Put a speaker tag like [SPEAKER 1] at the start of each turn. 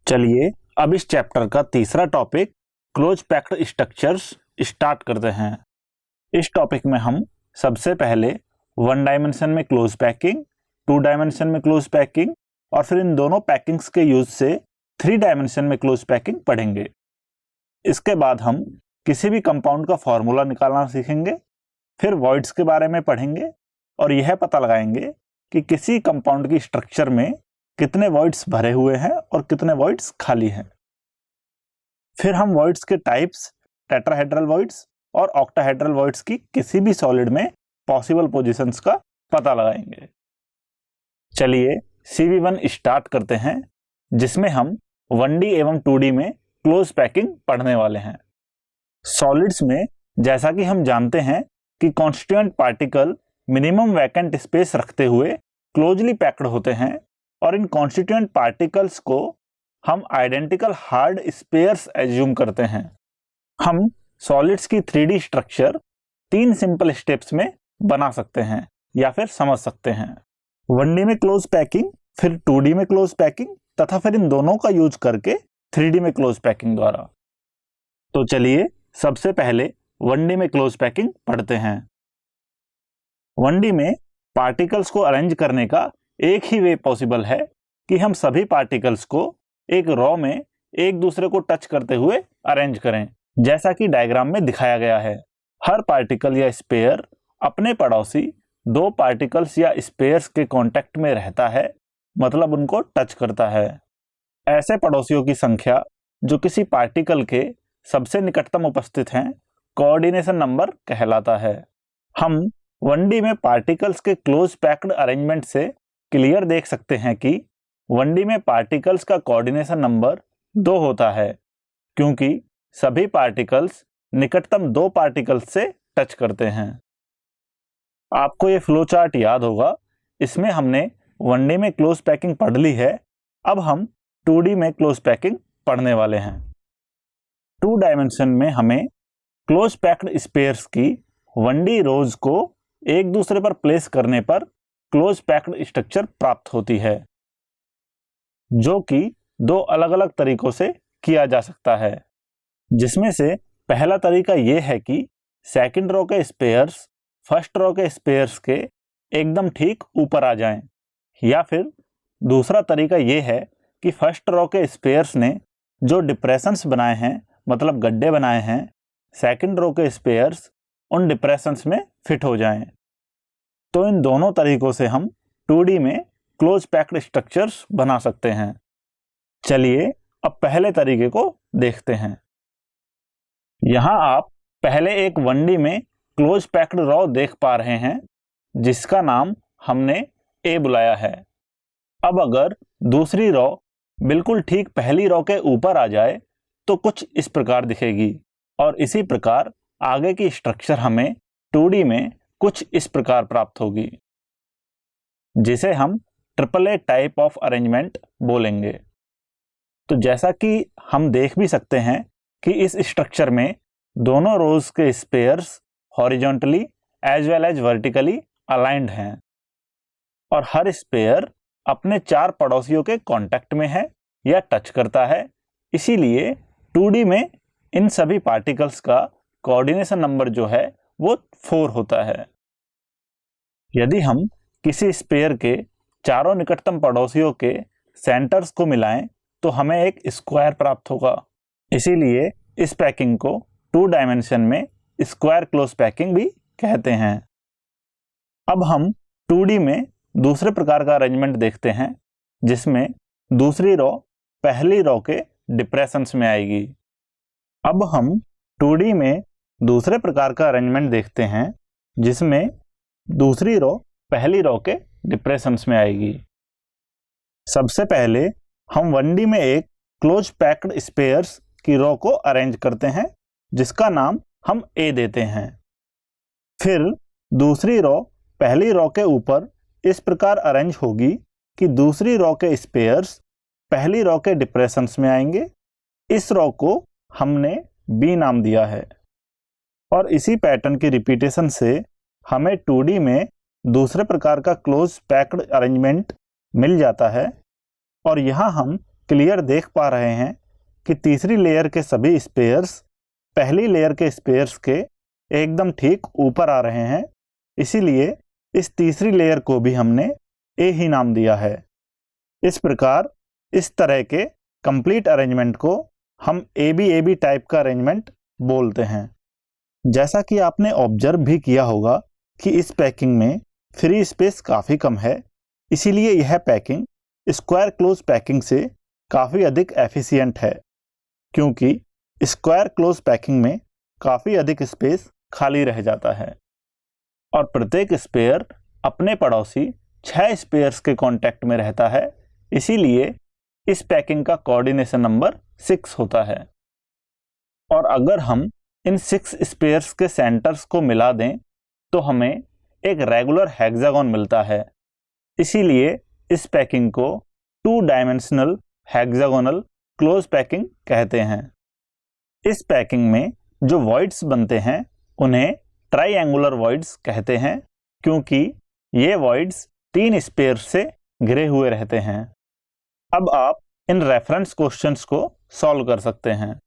[SPEAKER 1] चलिए अब इस चैप्टर का तीसरा topic close packed structures start करते हैं। इस टॉपिक में हम सबसे पहले 1 डायमेंशन में क्लोज पैकिंग, 2 डायमेंशन में क्लोज पैकिंग और फिर इन दोनों पैकिंग्स के यूज से 3 डायमेंशन में क्लोज पैकिंग पढ़ेंगे। इसके बाद हम किसी भी कंपाउंड का फॉर्मूला निकालना सीखेंगे, फिर वॉइड्स के बारे में पढ़ेंगे और यह पता लगाएंगे कि किसी कंपाउंड की स्ट्रक्चर में कितने वॉइड्स भरे हुए हैं और कितने वॉइड्स खाली हैं। फिर हम वॉइड्स के टाइप्स, टेट्राहेड्रल वॉइड्स और ऑक्टाहेड्रल वॉइड्स की किसी भी सॉलिड में पॉसिबल पोजीशंस का पता लगाएंगे। चलिए CV1 स्टार्ट करते हैं, जिसमें हम 1D एवं 2D में क्लोज पैकिंग पढ़ने वाले हैं। सॉलिड्स में जैसा कि हम जानते हैं कि constituent particle minimum vacant space रखते हुए क्लोजली पैक्ड होते हैं और इन कॉन्स्टिट्यूएंट पार्टिकल्स को हम आइडेंटिकल हार्ड स्पेयर्स एज्यूम करते हैं। हम सॉलिड्स की 3D स्ट्रक्चर 3 सिंपल स्टेप्स में बना सकते हैं या फिर समझ सकते हैं। 1D में क्लोज पैकिंग, फिर 2D में क्लोज पैकिंग तथा फिर इन दोनों का यूज करके 3D में क्लोज पैकिंग द्वारा। तो चलिए सबसे पहले 1D में क्लोज पैकिंग पढ़ते हैं। 1D में पार्टिकल्स को अरेंज करने का एक ही वे पॉसिबल है कि हम सभी पार्टिकल्स को एक रॉ में एक दूसरे को टच करते हुए अरेंज करें, जैसा कि डायग्राम में दिखाया गया है। हर पार्टिकल या स्पेयर अपने पड़ोसी 2 पार्टिकल्स या स्पेयर्स के कांटेक्ट में रहता है, मतलब उनको टच करता है। ऐसे पड़ोसियों की संख्या जो किसी पार्टिकल के सबसे निकटतम उपस्थित हैं, कोऑर्डिनेशन नंबर कहलाता है। हम 1D में पार्टिकल्स के क्लोज पैक्ड अरेंजमेंट से क्लियर देख सकते हैं कि 1D में पार्टिकल्स का कोऑर्डिनेशन नंबर 2 होता है, क्योंकि सभी पार्टिकल्स निकटतम 2 पार्टिकल्स से टच करते हैं। आपको ये फ्लो चार्ट याद होगा, इसमें हमने 1D में क्लोज पैकिंग पढ़ ली है। अब हम 2D में क्लोज पैकिंग पढ़ने वाले हैं। 2 डायमेंशन में हमें क्लोज पैक्ड स्पेयर्स की 1D रोज को एक दूसरे पर प्लेस करने पर क्लोज पैक्ड स्ट्रक्चर प्राप्त होती है, जो कि 2 अलग अलग तरीकों से किया जा सकता है। जिसमें से पहला तरीका यह है कि सेकंड रो के स्पेयर्स फर्स्ट रो के स्पेयर्स के एकदम ठीक ऊपर आ जाएं, या फिर दूसरा तरीका यह है कि फर्स्ट रो के स्पेयर्स ने जो डिप्रेशंस बनाए हैं, मतलब गड्ढे बनाए हैं, सेकंड रो के स्पेयर्स उन डिप्रेशंस में फिट हो जाएं। तो इन दोनों तरीकों से हम 2D में क्लोज पैक्ड स्ट्रक्चर्स बना सकते हैं। चलिए अब पहले तरीके को देखते हैं। यहाँ आप पहले एक 1D में क्लोज पैक्ड रॉ देख पा रहे हैं, जिसका नाम हमने A बुलाया है। अब अगर दूसरी रॉ बिल्कुल ठीक पहली रॉ के ऊपर आ जाए तो कुछ इस प्रकार दिखेगी, और इसी प्रकार आगे की स्ट्रक्चर हमें 2D में कुछ इस प्रकार प्राप्त होगी, जिसे हम AAA टाइप ऑफ अरेंजमेंट बोलेंगे। तो जैसा कि हम देख भी सकते हैं कि इस स्ट्रक्चर में दोनों रोज के spheres horizontally as well as vertically aligned हैं और हर स्पेयर अपने 4 पड़ोसियों के कांटेक्ट में है या टच करता है। इसीलिए 2D में इन सभी पार्टिकल्स का कोऑर्डिनेशन नंबर जो है वो 4 होता है। यदि हम किसी स्पेयर के चारों निकटतम पड़ोसियों के सेंटर्स को मिलाएं तो हमें एक स्क्वायर प्राप्त होगा। इसीलिए इस पैकिंग को 2 डायमेंशन में स्क्वायर क्लोज पैकिंग भी कहते हैं। अब हम 2D में दूसरे प्रकार का अरेंजमेंट देखते हैं, जिसमें दूसरी रॉ पहली रॉ के डिप्रेशंस में आएगी। अब हम 2D में दूसरे प्रकार का अरेंजमेंट देखते हैं, जिसमें दूसरी रॉ पहली रॉ के डिप्रेशंस में आएगी। सबसे पहले हम 1D में एक क्लोज पैक्ड स्पेयर्स की रॉ को अरेंज करते हैं, जिसका नाम हम A देते हैं। फिर दूसरी रॉ पहली रॉ के ऊपर इस प्रकार अरेंज होगी कि दूसरी रॉ के स्पेयर्स पहली रॉ के डिप्रेशंस में आएंगे। इस रॉ को हमने B नाम दिया है, और इसी पैटर्न की रिपीटेशन से हमें 2D में दूसरे प्रकार का क्लोज पैक्ड अरेंजमेंट मिल जाता है। और यहाँ हम क्लियर देख पा रहे हैं कि तीसरी लेयर के सभी स्पेयर्स पहली लेयर के स्पेयर्स के एकदम ठीक ऊपर आ रहे हैं, इसीलिए इस तीसरी लेयर को भी हमने ए ही नाम दिया है। इस प्रकार इस तरह के कंप्लीट अरेंजमेंट को हम ए बी टाइप का अरेंजमेंट बोलते हैं। जैसा कि आपने ऑब्जर्व भी किया होगा कि इस पैकिंग में फ्री स्पेस काफ़ी कम है, इसीलिए यह पैकिंग स्क्वायर क्लोज पैकिंग से काफ़ी अधिक एफिशिएंट है, क्योंकि स्क्वायर क्लोज पैकिंग में काफ़ी अधिक स्पेस खाली रह जाता है और प्रत्येक स्पेयर अपने पड़ोसी 6 स्पेयर्स के कांटेक्ट में रहता है, इसीलिए इस पैकिंग का कोऑर्डिनेशन नंबर 6 होता है। और अगर हम इन 6 स्पेयर्स के सेंटर्स को मिला दें तो हमें एक रेगुलर हेक्सागोन मिलता है, इसीलिए इस पैकिंग को 2 डायमेंशनल हेक्सागोनल क्लोज पैकिंग कहते हैं। इस पैकिंग में जो वॉइड्स बनते हैं उन्हें ट्राइएंगुलर वॉइड्स कहते हैं, क्योंकि ये वॉइड्स 3 स्पेयर से घिरे हुए रहते हैं। अब आप इन रेफरेंस क्वेश्चंस को सॉल्व कर सकते हैं।